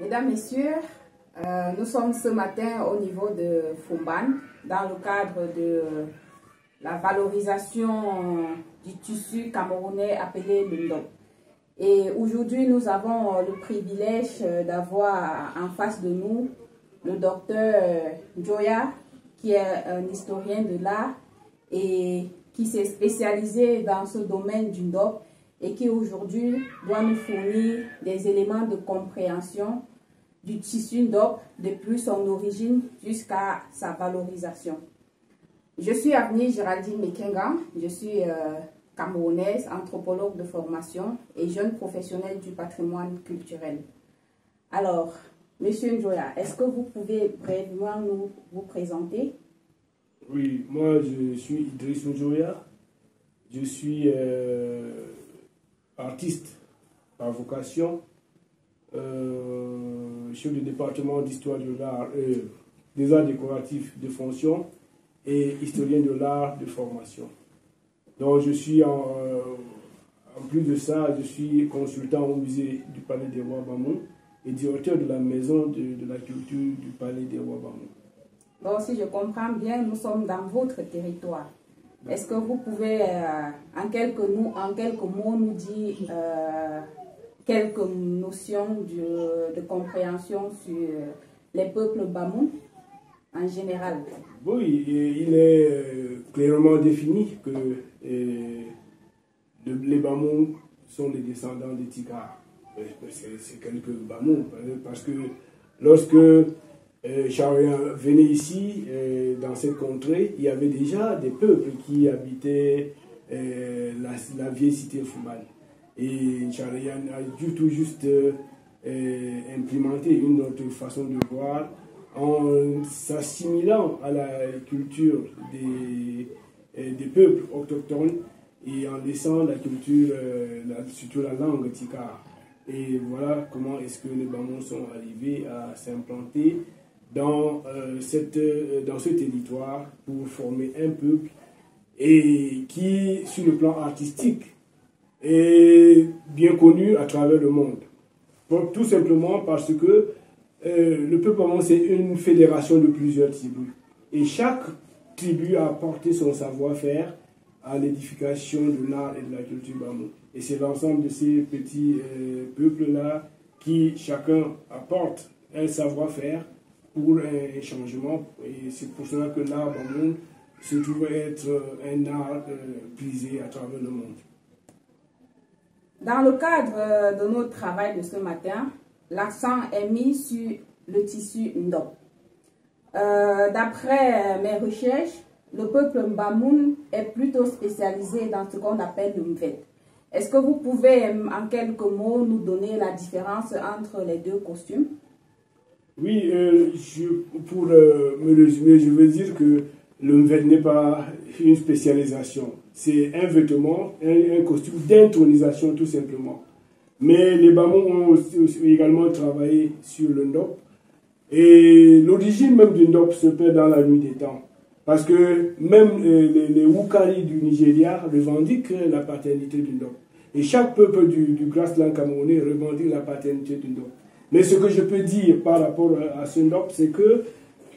Mesdames, Messieurs, nous sommes ce matin au niveau de Fumban dans le cadre de la valorisation du tissu camerounais appelé le ndop. Et aujourd'hui, nous avons le privilège d'avoir en face de nous le docteur Njoya, qui est un historien de l'art et qui s'est spécialisé dans ce domaine du ndop et qui aujourd'hui doit nous fournir des éléments de compréhension du tissu ndop depuis son origine jusqu'à sa valorisation. Je suis Avenir Géraldine Mekenga, je suis camerounaise, anthropologue de formation et jeune professionnelle du patrimoine culturel. Alors, Monsieur Njoya, est-ce que vous pouvez brièvement vous présenter? Oui, moi je suis Idriss Njoya, je suis artiste par vocation, chef du département d'histoire de l'art, des arts décoratifs de fonction et historien de l'art de formation. Donc je suis en plus de ça, je suis consultant au musée du Palais des Rois Bamou et directeur de la maison de la culture du Palais des Rois Bamou. Bon, si je comprends bien, nous sommes dans votre territoire. Est-ce que vous pouvez, en quelques mots, nous dire quelques notions de compréhension sur les peuples Bamou en général? Oui, il est clairement défini que les Bamou sont les descendants des Tikar. C'est quelques Bamou, parce que lorsque Charien venait ici, dans cette contrée, il y avait déjà des peuples qui habitaient la vieille cité Fumban. Et Charien a dû tout juste implémenter une autre façon de voir en s'assimilant à la culture des peuples autochtones et en laissant la culture, surtout la langue Tikar. Et voilà comment est-ce que les Bamou sont arrivés à s'implanter dans ce territoire pour former un peuple et qui, sur le plan artistique, est bien connu à travers le monde. Tout simplement parce que le peuple Bamou, c'est une fédération de plusieurs tribus. Et chaque tribu a apporté son savoir-faire à l'édification de l'art et de la culture Bamou. Et c'est l'ensemble de ces petits peuples-là qui, chacun, apporte un savoir-faire pour un changement. Et c'est pour cela que l'art Bamou se trouve être un art prisé à travers le monde. Dans le cadre de notre travail de ce matin, l'accent est mis sur le tissu ndop. D'après mes recherches, le peuple Bamou est plutôt spécialisé dans ce qu'on appelle le mvet. Est-ce que vous pouvez, en quelques mots, nous donner la différence entre les deux costumes? Oui, pour me résumer, je veux dire que le mvet n'est pas une spécialisation. C'est un vêtement, un costume d'intronisation tout simplement. Mais les Bamou ont également travaillé sur le ndop. Et l'origine même du ndop se perd dans la nuit des temps. Parce que même les Wukari du Nigeria revendiquent la paternité du ndop. Et chaque peuple du grassland camerounais revendique la paternité du ndop. Mais ce que je peux dire par rapport à ce ndop, c'est que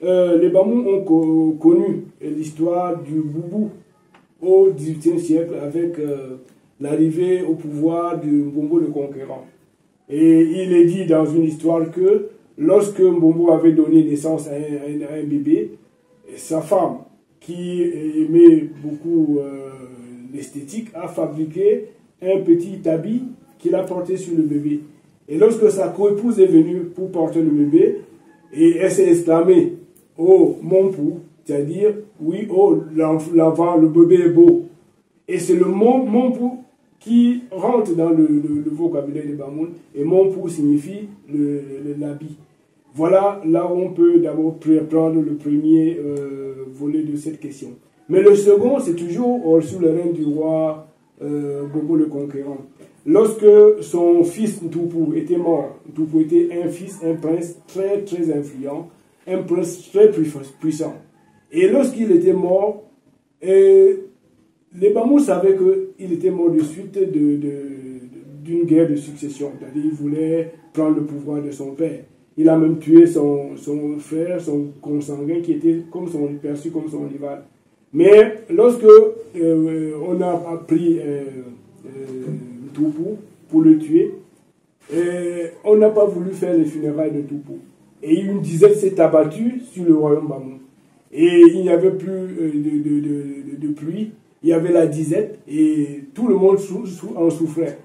les Bamou ont connu l'histoire du boubou au XVIIIe siècle avec l'arrivée au pouvoir du Mbombo le Conquérant. Et il est dit dans une histoire que lorsque Mbombo avait donné naissance à un bébé, sa femme, qui aimait beaucoup l'esthétique, a fabriqué un petit habit qu'il a porté sur le bébé. Et lorsque sa coépouse est venue pour porter le bébé, et elle s'est exclamée: "Oh, mon pou", c'est-à-dire, oui, oh, l'enfant, le bébé est beau. Et c'est le mon pou qui rentre dans le vocabulaire des Bamou, et mon pou signifie l'habit. Voilà là où on peut d'abord prendre le premier volet de cette question. Mais le second, c'est toujours sous le règne du roi Bobo le Conquérant. Lorsque son fils Ntoupou était mort, Ntoupou était un fils, un prince très très influent, un prince très puissant. Et lorsqu'il était mort, les Bamou savaient qu'il était mort de suite d'une guerre de succession. C'est-à-dire qu'il voulait prendre le pouvoir de son père. Il a même tué son frère, son consanguin, qui était perçu comme son rival. Mais lorsque on a pris Toubou pour le tuer, on n'a pas voulu faire les funérailles de Toubou. Et une disette s'est abattue sur le royaume Bamou. Et il n'y avait plus de pluie, il y avait la disette et tout le monde en souffrait.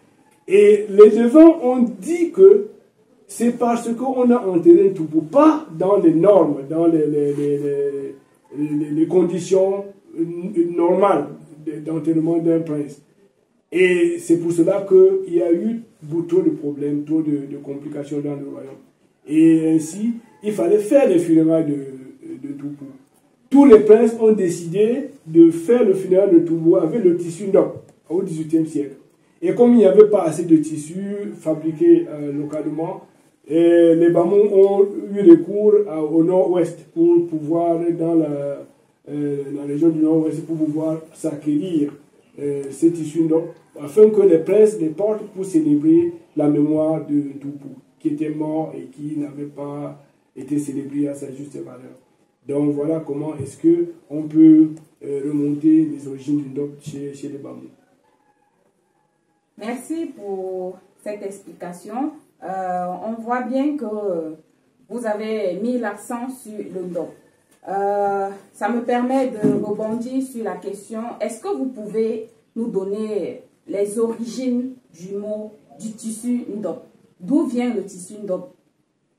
Et les devants ont dit que c'est parce qu'on a enterré Toubou, pas dans les normes, dans les conditions normales d'enterrement d'un prince. Et c'est pour cela qu'il y a eu trop de problèmes, trop de complications dans le royaume. Et ainsi, il fallait faire les funérailles de Toubou. Tous les princes ont décidé de faire le funérail de Toubou avec le tissu Ndop au XVIIIe siècle. Et comme il n'y avait pas assez de tissu fabriqué localement, les Bamous ont eu recours au nord-ouest pour pouvoir, dans la région du nord-ouest, pour pouvoir s'acquérir ces tissus Ndop, afin que les princes les portent pour célébrer la mémoire de Toubou, qui était mort et qui n'avait pas été célébré à sa juste valeur. Donc voilà comment est-ce qu'on peut remonter les origines du Ndop chez les Bamous. Merci pour cette explication. On voit bien que vous avez mis l'accent sur le Ndop. Ça me permet de rebondir sur la question, est-ce que vous pouvez nous donner les origines du tissu Ndop? D'où vient le tissu Ndop?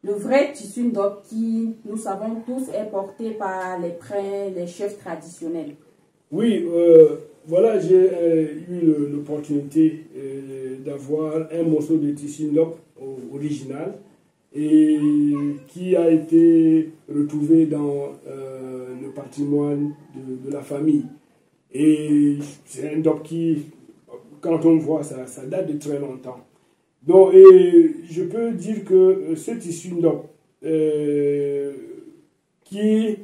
Le vrai tissu Ndop qui, nous savons tous, est porté par les princes, les chefs traditionnels. Oui, voilà, j'ai eu l'opportunité d'avoir un morceau de tissu Ndop original et qui a été retrouvé dans le patrimoine de la famille. Et c'est un Ndop qui, quand on voit ça, ça date de très longtemps. Donc, et je peux dire que ce tissu Ndop qui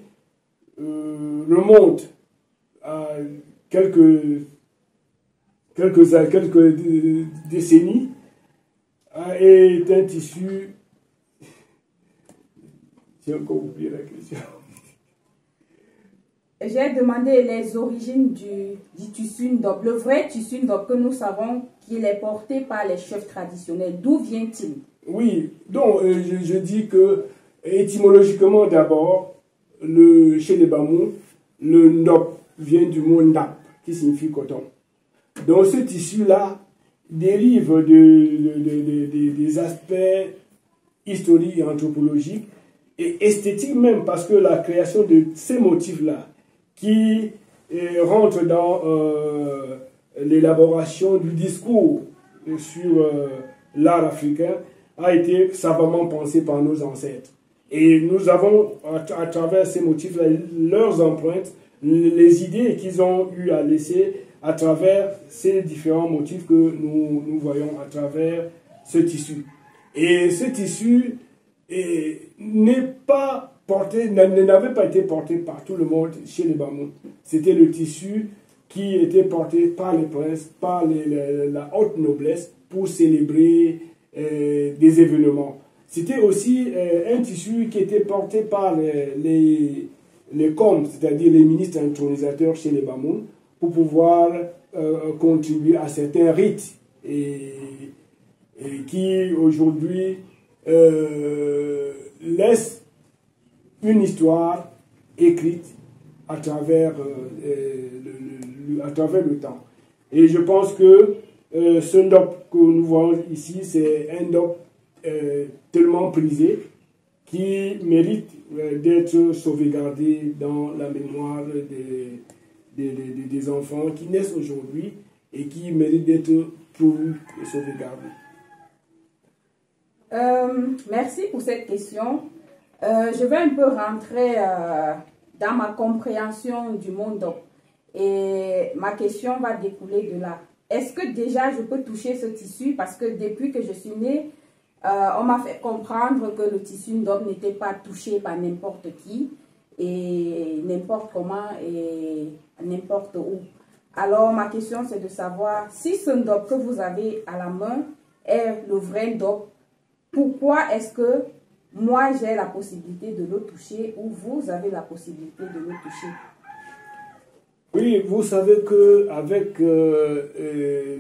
remonte à quelques décennies est un tissu. J'ai encore oublié la question. J'ai demandé les origines du tissu Ndop, le vrai tissu Ndop que nous savons qu'il est porté par les chefs traditionnels. D'où vient-il? Oui, donc je dis que étymologiquement d'abord, chez les Bamous, le Ndop vient du mot Ndap, qui signifie coton. Donc ce tissu-là dérive des aspects historiques et anthropologiques et esthétiques même, parce que la création de ces motifs-là qui rentrent dans l'élaboration du discours sur l'art africain a été savamment pensé par nos ancêtres. Et nous avons, à travers ces motifs-là, leurs empreintes, les idées qu'ils ont eu à laisser à travers ces différents motifs que nous voyons à travers ce tissu. Et ce tissu n'avait pas été porté par tout le monde chez les Bamous. C'était le tissu qui était porté par les princes, par la haute noblesse pour célébrer des événements. C'était aussi un tissu qui était porté par les coms, c'est-à-dire les ministres intronisateurs chez les Bamous, pour pouvoir contribuer à certains rites et qui aujourd'hui laissent une histoire écrite à travers le temps. Et je pense que ce Ndop que nous voyons ici, c'est un Ndop tellement prisé qui mérite d'être sauvegardé dans la mémoire des enfants qui naissent aujourd'hui et qui méritent d'être promus et sauvegardés. Merci pour cette question. Je vais un peu rentrer dans ma compréhension du monde Ndop. Et ma question va découler de là. Est-ce que déjà je peux toucher ce tissu? Parce que depuis que je suis née, on m'a fait comprendre que le tissu Ndop n'était pas touché par n'importe qui et n'importe comment et n'importe où. Alors ma question c'est de savoir si ce Ndop que vous avez à la main est le vrai Ndop. Pourquoi est-ce que moi j'ai la possibilité de le toucher ou vous avez la possibilité de le toucher? Oui, vous savez qu'avec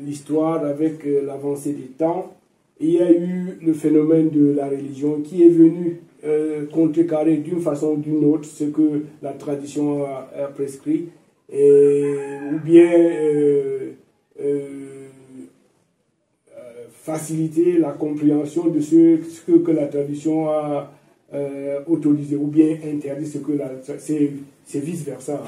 l'histoire, avec l'avancée des temps, il y a eu le phénomène de la religion qui est venu contrecarrer d'une façon ou d'une autre ce que la tradition a prescrit, ou bien faciliter la compréhension de ce que la tradition a autorisé, ou bien interdit ce que c'est vice-versa.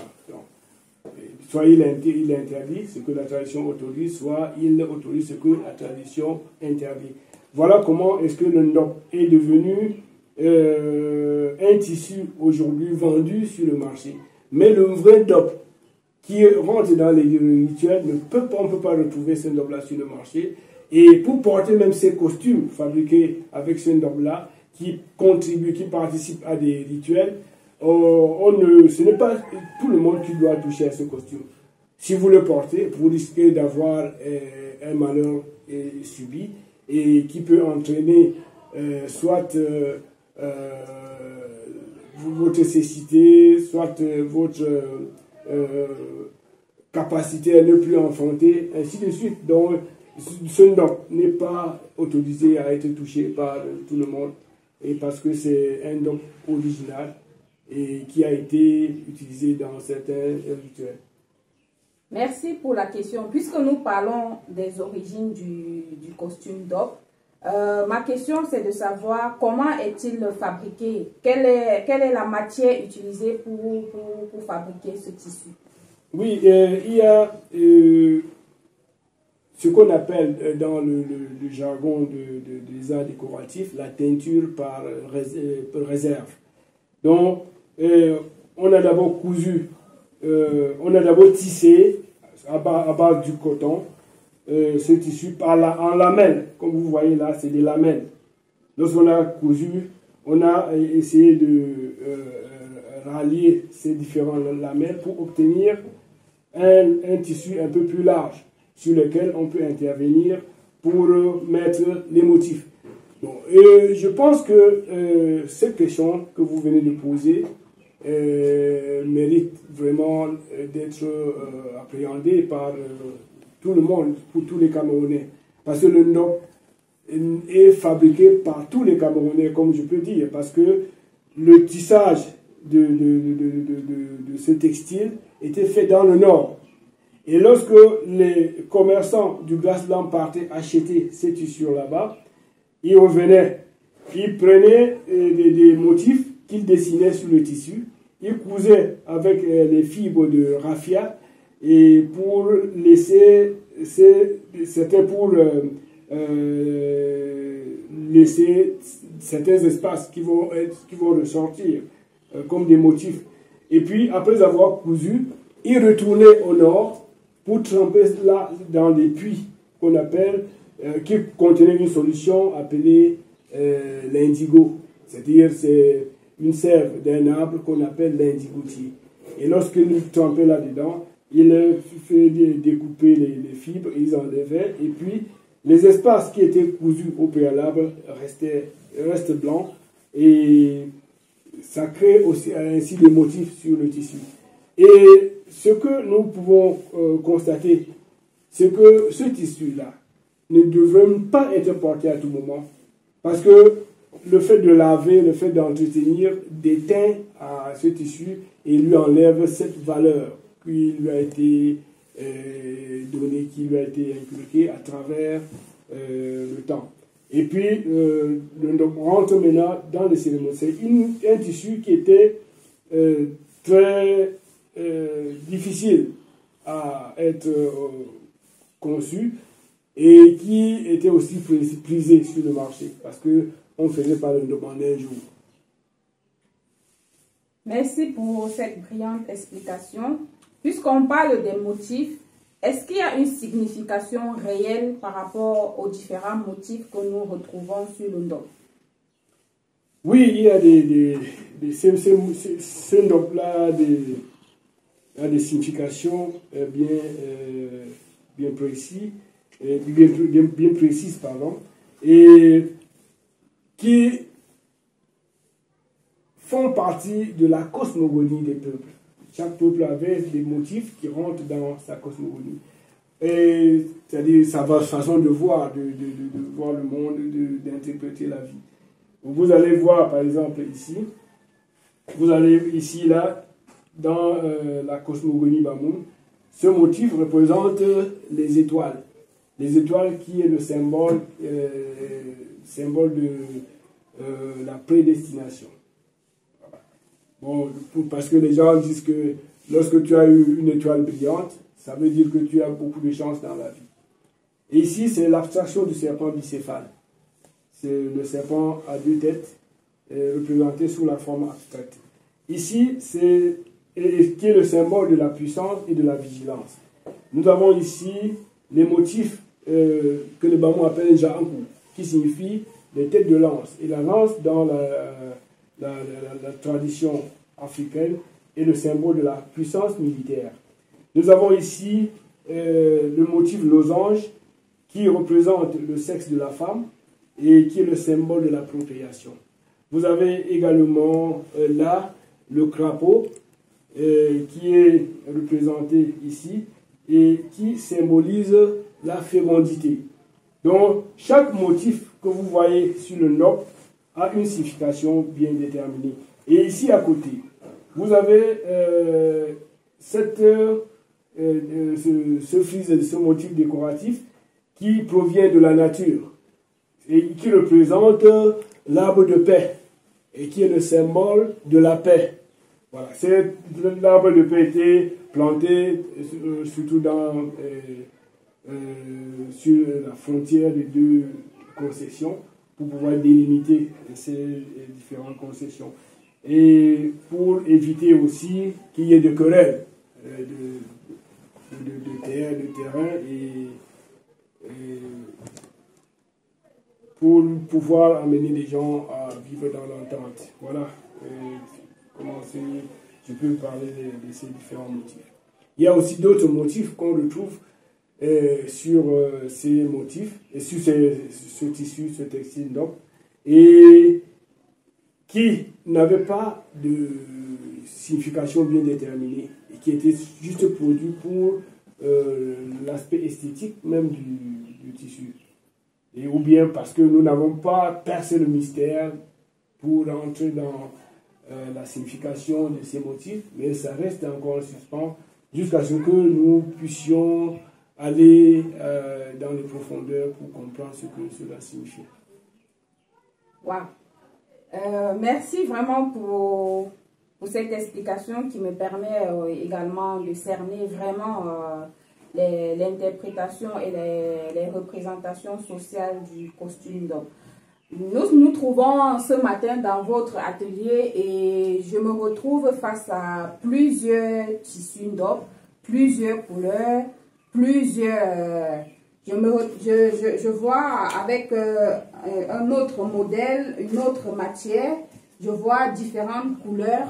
Soit il interdit ce que la tradition autorise, soit il autorise ce que la tradition interdit. Voilà comment est-ce que le ndop est devenu un tissu aujourd'hui vendu sur le marché. Mais le vrai ndop qui rentre dans les rituels, on ne peut pas retrouver ce ndop-là sur le marché. Et pour porter même ces costumes fabriqués avec ce ndop-là, qui contribuent, qui participent à des rituels, ce n'est pas tout le monde qui doit toucher à ce costume. Si vous le portez, vous risquez d'avoir un malheur subi et qui peut entraîner soit votre cécité, soit votre capacité à ne plus enfanter, ainsi de suite. Donc, ce ndop n'est pas autorisé à être touché par tout le monde, et parce que c'est un ndop original et qui a été utilisé dans certains rituels. Merci pour la question. Puisque nous parlons des origines du costume ndop, ma question c'est de savoir comment est-il fabriqué? Quelle est la matière utilisée pour fabriquer ce tissu? Oui, il y a ce qu'on appelle dans le jargon des arts décoratifs la teinture par réserve. Donc, on a d'abord cousu, on a d'abord tissé à base du coton ce tissu en lamelles. Comme vous voyez là, c'est des lamelles. Lorsqu'on a cousu, on a essayé de rallier ces différentes lamelles pour obtenir un tissu un peu plus large sur lequel on peut intervenir pour mettre les motifs. Donc, je pense que cette question que vous venez de poser mérite vraiment d'être appréhendée par tout le monde, pour tous les Camerounais. Parce que le ndop est fabriqué par tous les Camerounais, comme je peux dire, parce que le tissage de ce textile était fait dans le nord. Et lorsque les commerçants du Glaceland partaient acheter ces tissus là-bas, ils revenaient, ils prenaient des motifs qu'ils dessinaient sur le tissu, ils cousaient avec les fibres de raffia, et pour laisser, c'était pour laisser certains espaces qui vont ressortir comme des motifs. Et puis, après avoir cousu, ils retournaient au nord pour tremper là dans des puits qu'on appelle, qui contenaient une solution appelée l'indigo. C'est-à-dire, c'est une sève d'un arbre qu'on appelle l'indigotier. Et lorsqu'ils trempaient là-dedans, ils faisaient découper les fibres, ils enlevaient, et puis les espaces qui étaient cousus au préalable restent blancs, et ça crée aussi ainsi des motifs sur le tissu. Et ce que nous pouvons constater, c'est que ce tissu-là ne devrait pas être porté à tout moment, parce que le fait de laver, le fait d'entretenir déteint à ce tissu et lui enlève cette valeur qui lui a été donnée, qui lui a été inculquée à travers le temps. Et puis, on rentre maintenant dans les cérémonies. C'est un tissu qui était très difficile à être conçu et qui était aussi prisé sur le marché parce qu'on ne faisait pas le demander un jour. Merci pour cette brillante explication. Puisqu'on parle des motifs, est-ce qu'il y a une signification réelle par rapport aux différents motifs que nous retrouvons sur le ndop? Oui, il y a ce ndop-là a des significations bien précises, et qui font partie de la cosmogonie des peuples. Chaque peuple avait des motifs qui rentrent dans sa cosmogonie. Et c'est-à-dire sa façon de voir, de voir le monde, d'interpréter la vie. Vous allez voir, par exemple, ici, vous allez ici, là, dans la cosmogonie Bamoun, ce motif représente les étoiles. Les étoiles qui est le symbole de la prédestination. Bon, parce que les gens disent que lorsque tu as eu une étoile brillante, ça veut dire que tu as beaucoup de chance dans la vie. Et ici, c'est l'abstraction du serpent bicéphale. C'est le serpent à deux têtes, représenté sous la forme abstraite. Ici, c'est qui est le symbole de la puissance et de la vigilance. Nous avons ici les motifs que les Bamou appellent Jaankou, qui signifie les têtes de lance. Et la lance, dans la tradition africaine, est le symbole de la puissance militaire. Nous avons ici le motif losange, qui représente le sexe de la femme et qui est le symbole de la procréation. Vous avez également là le crapaud, qui est représenté ici et qui symbolise la fécondité. Donc, chaque motif que vous voyez sur le NOP a une signification bien déterminée. Et ici à côté, vous avez ce frise, ce motif décoratif qui provient de la nature et qui représente l'arbre de paix et qui est le symbole de la paix. Voilà, l'arbre de paix était planté surtout sur la frontière des deux concessions pour pouvoir délimiter ces différentes concessions. Et pour éviter aussi qu'il y ait de querelles de terrain et pour pouvoir amener les gens à vivre dans l'entente. Voilà comment je peux parler de ces différents motifs. Il y a aussi d'autres motifs qu'on retrouve sur ces motifs, et sur ce tissu, ce textile donc, et qui n'avaient pas de signification bien déterminée, et qui étaient juste produits pour l'aspect esthétique même du tissu. Et ou bien parce que nous n'avons pas percé le mystère pour entrer dans la signification de ces motifs, mais ça reste encore en suspens jusqu'à ce que nous puissions aller dans les profondeurs pour comprendre ce que cela signifie. Wow. Merci vraiment pour cette explication qui me permet également de cerner vraiment l'interprétation et les représentations sociales du costume d'homme. Nous nous trouvons ce matin dans votre atelier et je me retrouve face à plusieurs tissus d'homme, plusieurs couleurs, plusieurs... Je vois avec un autre modèle, une autre matière, je vois différentes couleurs.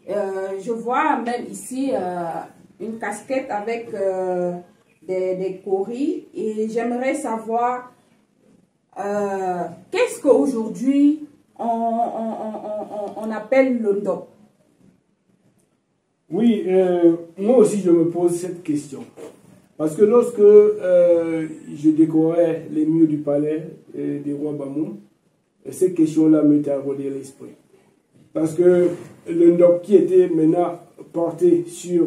Je vois même ici une casquette avec des coris et j'aimerais savoir qu'est-ce qu'aujourd'hui on appelle le ndop. Oui, moi aussi je me pose cette question. Parce que lorsque je décorais les murs du palais des rois Bamou, cette question-là me taraudait l'esprit. Parce que le ndop qui était maintenant porté sur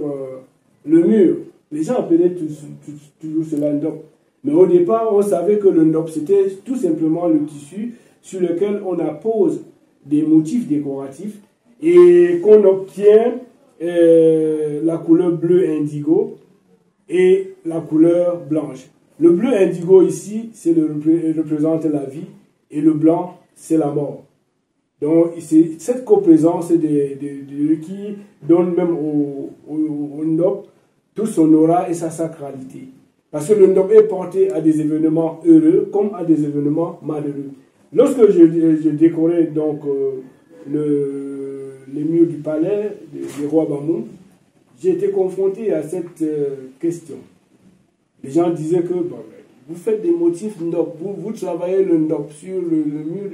le mur, les gens appelaient toujours cela ndop. Mais au départ, on savait que le ndop, c'était tout simplement le tissu sur lequel on appose des motifs décoratifs et qu'on obtient la couleur bleu indigo et la couleur blanche. Le bleu indigo ici, représente la vie et le blanc, c'est la mort. Donc, c'est cette coprésence qui donne même au ndop tout son aura et sa sacralité. Parce que le ndop est porté à des événements heureux comme à des événements malheureux. Lorsque je décorais donc les murs du palais des rois Bamou, j'ai été confronté à cette question. Les gens disaient que bon, vous faites des motifs ndop, vous travaillez le ndop sur le mur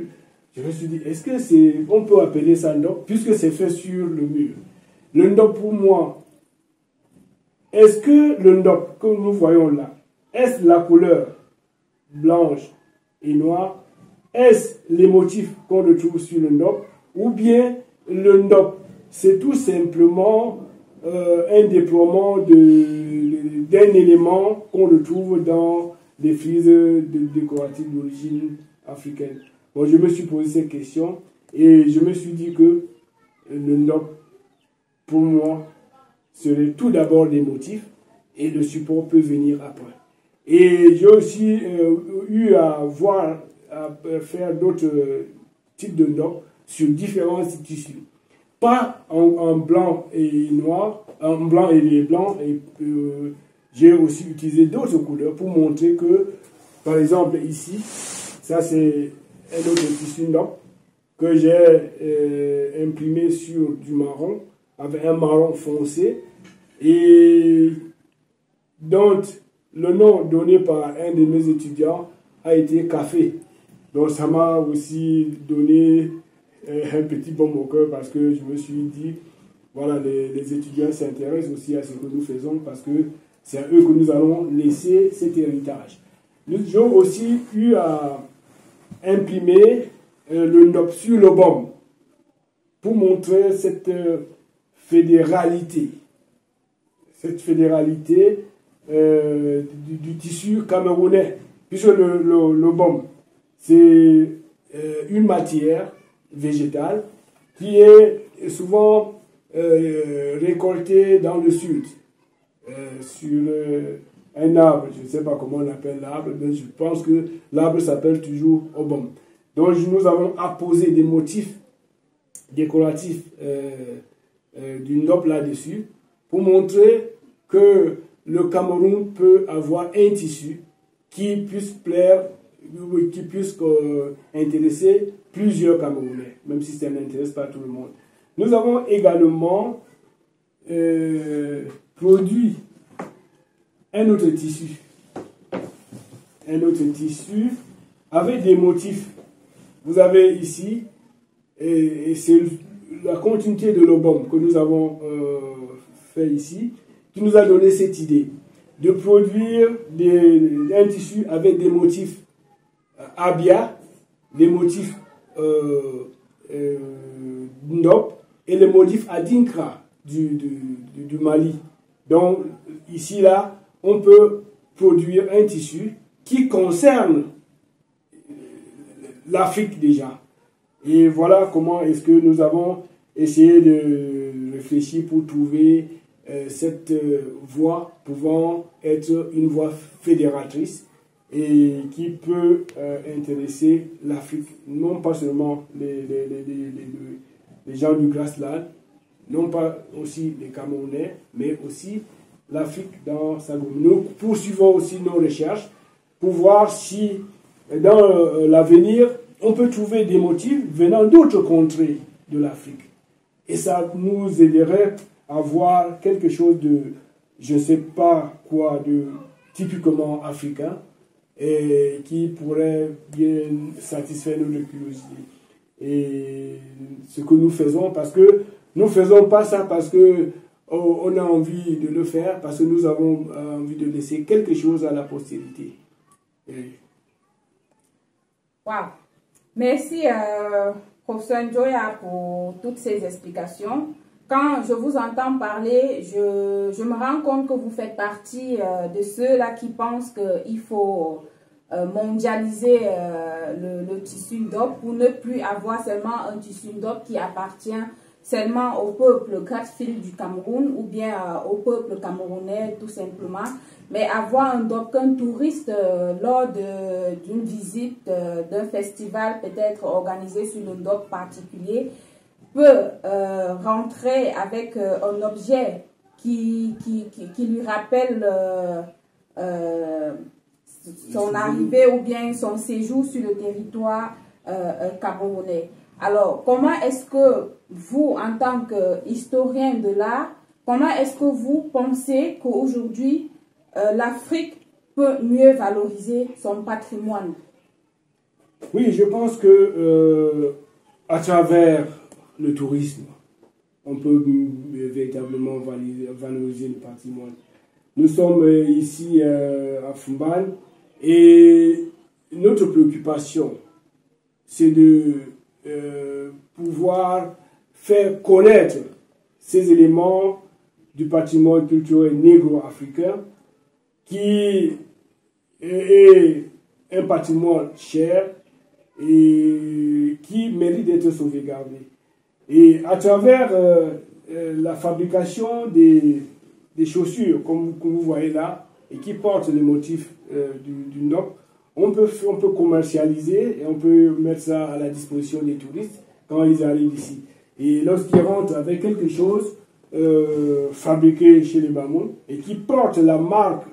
Je me suis dit, est-ce que on peut appeler ça ndop, puisque c'est fait sur le mur. Le ndop, pour moi, est-ce que le ndop que nous voyons là, est-ce la couleur blanche et noire? Est-ce les motifs qu'on retrouve sur le ndop? Ou bien le ndop, c'est tout simplement un déploiement d'un élément qu'on retrouve dans des frises décoratives d'origine africaine? Bon, je me suis posé cette question et je me suis dit que le ndop, pour moi, serait tout d'abord des motifs et le support peut venir après. Et j'ai aussi eu à faire d'autres types de ndop sur différents tissus. Pas en blanc et noir, en blanc et blanc. Et j'ai aussi utilisé d'autres couleurs pour montrer que, par exemple, ici, ça c'est un autre tissu ndop que j'ai imprimé sur du marron, avec un marron foncé. Et donc, le nom donné par un de mes étudiants a été café. Donc, ça m'a aussi donné un petit baume au cœur parce que je me suis dit, voilà, les étudiants s'intéressent aussi à ce que nous faisons parce que c'est à eux que nous allons laisser cet héritage. Nous avons aussi eu à imprimer le ndop sur le baume pour montrer cette fédéralité. Cette fédéralité du tissu camerounais. Puisque le baume, c'est une matière végétale qui est souvent récoltée dans le sud, sur un arbre. Je ne sais pas comment on appelle l'arbre, mais je pense que l'arbre s'appelle toujours obom. Donc nous avons apposé des motifs décoratifs du ndop là-dessus pour montrer que le Cameroun peut avoir un tissu qui puisse plaire, qui puisse intéresser plusieurs Camerounais, même si ça n'intéresse pas tout le monde. Nous avons également produit un autre tissu avec des motifs. Vous avez ici, et c'est la continuité de l'obom que nous avons fait ici, qui nous a donné cette idée de produire un tissu avec des motifs abia, des motifs ndop et les motifs adinkra du Mali. Donc ici là, on peut produire un tissu qui concerne l'Afrique déjà. Et voilà comment est-ce que nous avons essayé de réfléchir pour trouver cette voie pouvant être une voie fédératrice et qui peut intéresser l'Afrique, non pas seulement les gens du Grassland, non pas aussi les Camerounais, mais aussi l'Afrique dans sa gomme. Nous poursuivons aussi nos recherches pour voir si dans l'avenir, on peut trouver des motifs venant d'autres contrées de l'Afrique. Et ça nous aiderait à voir quelque chose de, je ne sais pas quoi, de typiquement africain et qui pourrait bien satisfaire notre curiosité. Et ce que nous faisons, parce que nous ne faisons pas ça parce que on a envie de le faire, parce que nous avons envie de laisser quelque chose à la postérité. Wow. Merci, professeur Njoya, pour toutes ces explications. Quand je vous entends parler, je me rends compte que vous faites partie de ceux-là qui pensent qu'il faut mondialiser le tissu ndop pour ne plus avoir seulement un tissu ndop qui appartient seulement au peuple Gatfil du Cameroun ou bien au peuple camerounais tout simplement, mais avoir un ndop qu'un touriste lors d'une visite d'un festival peut-être organisé sur le ndop particulier peut rentrer avec un objet qui lui rappelle son arrivée ou bien son séjour sur le territoire camerounais. Alors, comment est-ce que vous, en tant qu'historien de l'art, comment est-ce que vous pensez qu'aujourd'hui, l'Afrique peut mieux valoriser son patrimoine? Oui, je pense que à travers le tourisme, on peut véritablement valoriser le patrimoine. Nous sommes ici à Foumban et notre préoccupation, c'est de pouvoir faire connaître ces éléments du patrimoine culturel négro-africain qui est un patrimoine cher et qui mérite d'être sauvegardé. Et à travers la fabrication des chaussures, comme vous voyez là, et qui portent le motif du NOP, on peut commercialiser et on peut mettre ça à la disposition des touristes quand ils arrivent ici. Et lorsqu'ils rentrent avec quelque chose fabriqué chez les Bamoun et qui porte la marque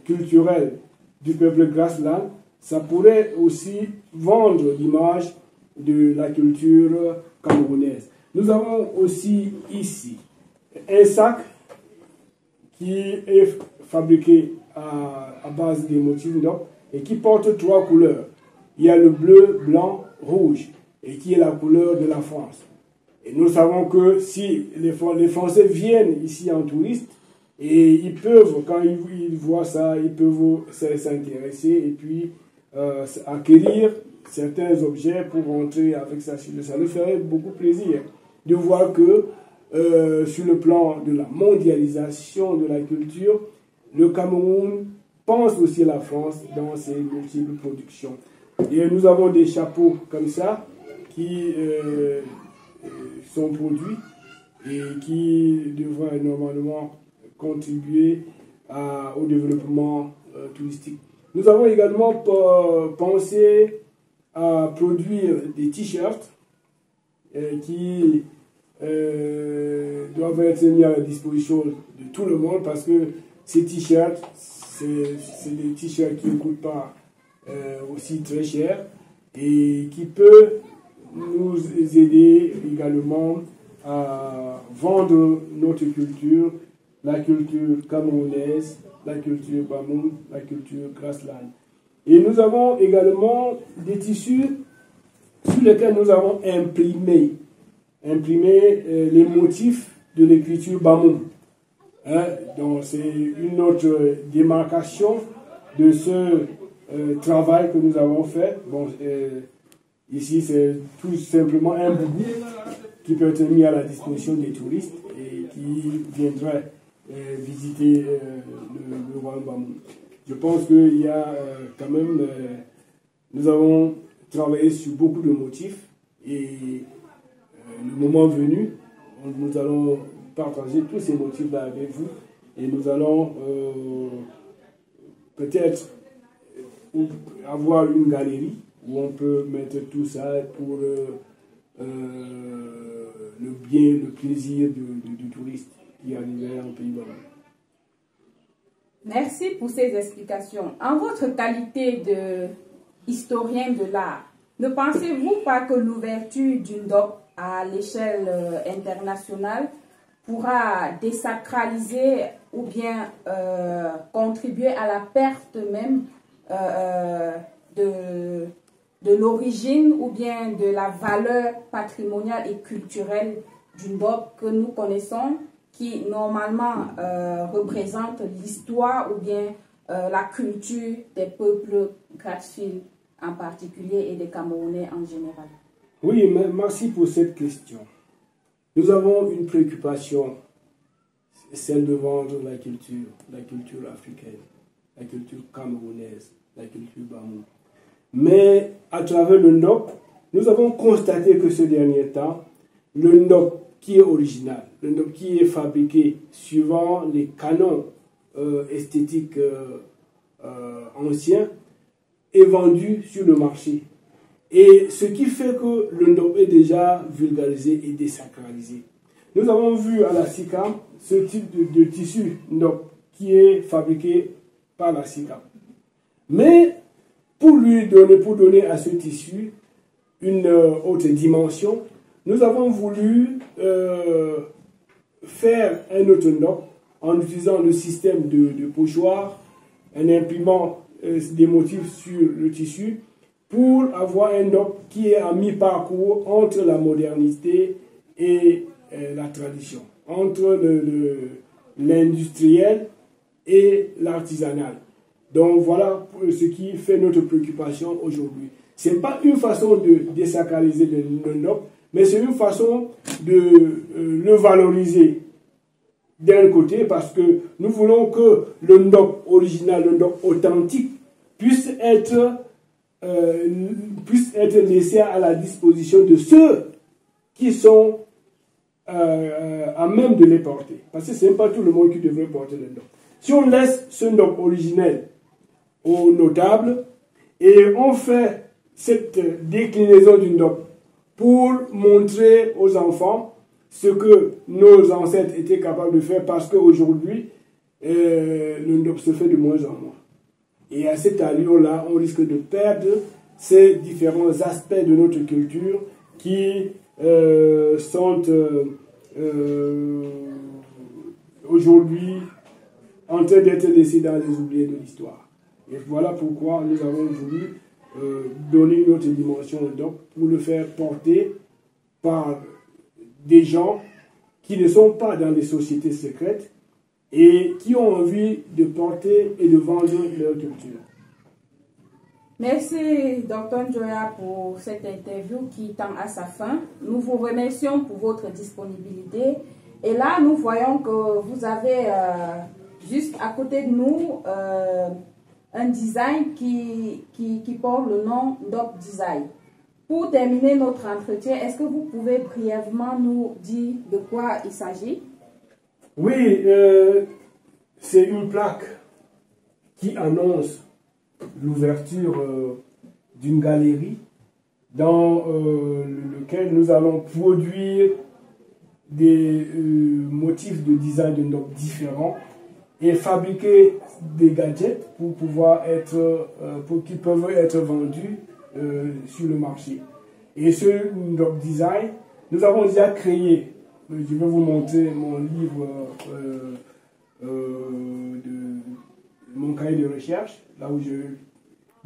culturelle du peuple Grassland, ça pourrait aussi vendre l'image de la culture camerounaise. Nous avons aussi ici un sac qui est fabriqué à base des motifs NOP et qui porte 3 couleurs. Il y a le bleu, blanc, rouge, et qui est la couleur de la France. Et nous savons que si les Français viennent ici en touriste, et ils peuvent, quand ils voient ça, ils peuvent s'intéresser et puis acquérir certains objets pour rentrer avec ça. Ça nous ferait beaucoup plaisir de voir que sur le plan de la mondialisation de la culture, le Cameroun pense aussi à la France dans ses multiples productions. Et nous avons des chapeaux comme ça qui sont produits et qui devraient normalement contribuer au développement touristique. Nous avons également pensé à produire des t-shirts qui doivent être mis à la disposition de tout le monde parce que ces t-shirts, c'est des t-shirts qui ne coûtent pas aussi très cher et qui peuvent nous aider également à vendre notre culture, la culture camerounaise, la culture Bamoun, la culture Grassland. Et nous avons également des tissus sur lesquels nous avons imprimé les motifs de l'écriture Bamoun. Donc c'est une autre démarcation de ce travail que nous avons fait. Bon, ici c'est tout simplement un boubou qui peut être mis à la disposition des touristes et qui viendraient visiter le royaume Bamoun. Je pense qu'il y a quand même, nous avons travaillé sur beaucoup de motifs et le moment venu, nous allons partager tous ces motifs-là avec vous et nous allons peut-être avoir une galerie où on peut mettre tout ça pour le plaisir du touriste qui arriverait en pays Bamoun. Merci pour ces explications. En votre qualité d'historien de l'art, ne pensez-vous pas que l'ouverture d'une DOP à l'échelle internationale pourra désacraliser ou bien contribuer à la perte même de l'origine ou bien de la valeur patrimoniale et culturelle d'une DOP que nous connaissons, qui normalement représente l'histoire ou bien la culture des peuples Grassfield en particulier et des Camerounais en général? Oui, merci pour cette question. Nous avons une préoccupation, celle de vendre la culture africaine, la culture camerounaise, la culture Bamoun. Mais à travers le NOP, nous avons constaté que ce dernier temps, le NOP qui est original, le NOP qui est fabriqué suivant les canons esthétiques anciens, est vendu sur le marché. Et ce qui fait que le NOP est déjà vulgarisé et désacralisé. Nous avons vu à la SICAM ce type de tissu NOP qui est fabriqué par la SICAM. Mais pour donner à ce tissu une autre dimension, nous avons voulu faire un autre NOP en utilisant le système de pochoir, en imprimant des motifs sur le tissu pour avoir un NDOP qui est à mi-parcours entre la modernité et la tradition, entre l'industriel et l'artisanal. Donc voilà ce qui fait notre préoccupation aujourd'hui. Ce n'est pas une façon de désacraliser le NDOP, mais c'est une façon de le valoriser d'un côté, parce que nous voulons que le NDOP original, le NDOP authentique, puisse être laissé à la disposition de ceux qui sont à même de les porter. Parce que ce n'est pas tout le monde qui devrait porter le NDOP. Si on laisse ce NDOP originel aux notables et on fait cette déclinaison du NDOP pour montrer aux enfants ce que nos ancêtres étaient capables de faire, parce qu'aujourd'hui, le NDOP se fait de moins en moins. Et à cette allure-là, on risque de perdre ces différents aspects de notre culture qui sont aujourd'hui en train d'être laissés dans les oubliés de l'histoire. Et voilà pourquoi nous avons voulu donner une autre dimension au NDOP pour le faire porter par des gens qui ne sont pas dans les sociétés secrètes et qui ont envie de porter et de vendre leur culture. Merci, Dr. Njoya, pour cette interview qui tend à sa fin. Nous vous remercions pour votre disponibilité. Et là, nous voyons que vous avez juste à côté de nous un design qui porte le nom NDOP Design. Pour terminer notre entretien, est-ce que vous pouvez brièvement nous dire de quoi il s'agit? Oui, c'est une plaque qui annonce l'ouverture d'une galerie dans lequel nous allons produire des motifs de design de NDOP différents et fabriquer des gadgets pour pouvoir qui peuvent être vendus sur le marché. Et ce NDOP Design, nous avons déjà créé, je vais vous montrer mon livre, mon cahier de recherche, là où je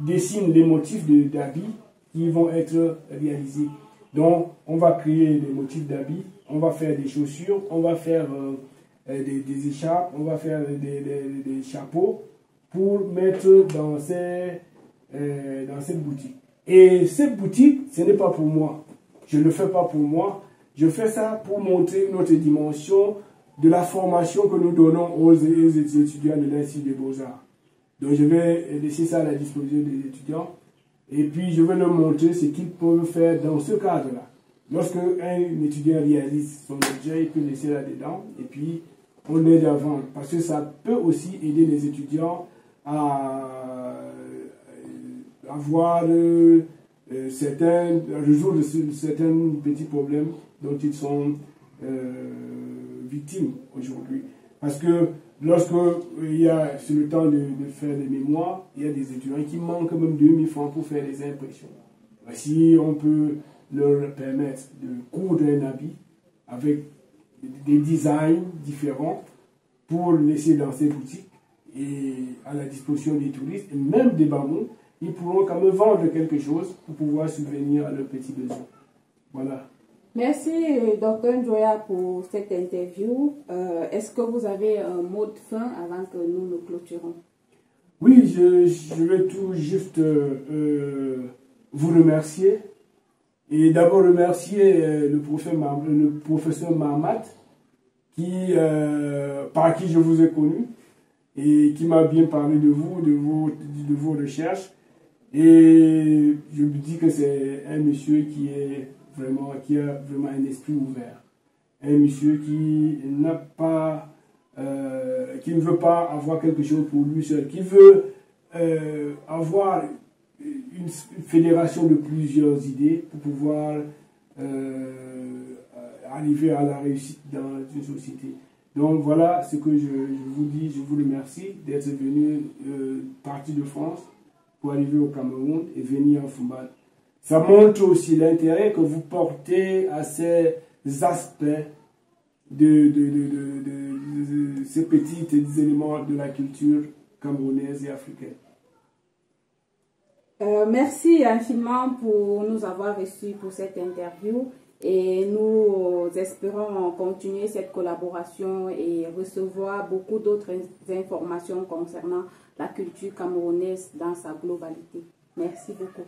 dessine les motifs d'habits qui vont être réalisés. Donc, on va créer des motifs d'habits, on va faire des chaussures, on va faire des écharpes, on va faire des chapeaux pour mettre dans cette boutique. Et cette boutique, ce n'est pas pour moi. Je ne le fais pas pour moi. Je fais ça pour montrer notre dimension de la formation que nous donnons aux étudiants de l'Institut des Beaux-Arts. Donc je vais laisser ça à la disposition des étudiants. Et puis je vais leur montrer ce qu'ils peuvent faire dans ce cadre-là. Lorsque un étudiant réalise son objet, il peut laisser là-dedans. Et puis on aide à vendre. Parce que ça peut aussi aider les étudiants à résoudre certains petits problèmes dont ils sont victimes aujourd'hui. Parce que lorsque c'est le temps de faire des mémoires, il y a des étudiants qui manquent même 2000 francs pour faire des impressions. Si on peut leur permettre de coudre un habit avec des designs différents pour laisser dans ces boutiques et à la disposition des touristes et même des Bamous, ils pourront quand même vendre quelque chose pour pouvoir subvenir à leurs petits besoins. Voilà. Merci, Dr. Njoya, pour cette interview. Est-ce que vous avez un mot de fin avant que nous nous clôturons? Oui, je vais tout juste vous remercier. Et d'abord remercier le professeur Mahamat, par qui je vous ai connu et qui m'a bien parlé de vous, de vos recherches. Et je me dis que c'est un monsieur qui a vraiment un esprit ouvert. Un monsieur qui ne veut pas avoir quelque chose pour lui seul, qui veut avoir une fédération de plusieurs idées pour pouvoir arriver à la réussite dans une société. Donc voilà ce que je vous dis, je vous remercie d'être venu partir de France pour arriver au Cameroun et venir en Foumban. Ça montre aussi l'intérêt que vous portez à ces aspects ces petits éléments de la culture camerounaise et africaine. Merci infiniment pour nous avoir reçus pour cette interview et nous espérons continuer cette collaboration et recevoir beaucoup d'autres informations concernant la culture camerounaise dans sa globalité. Merci beaucoup.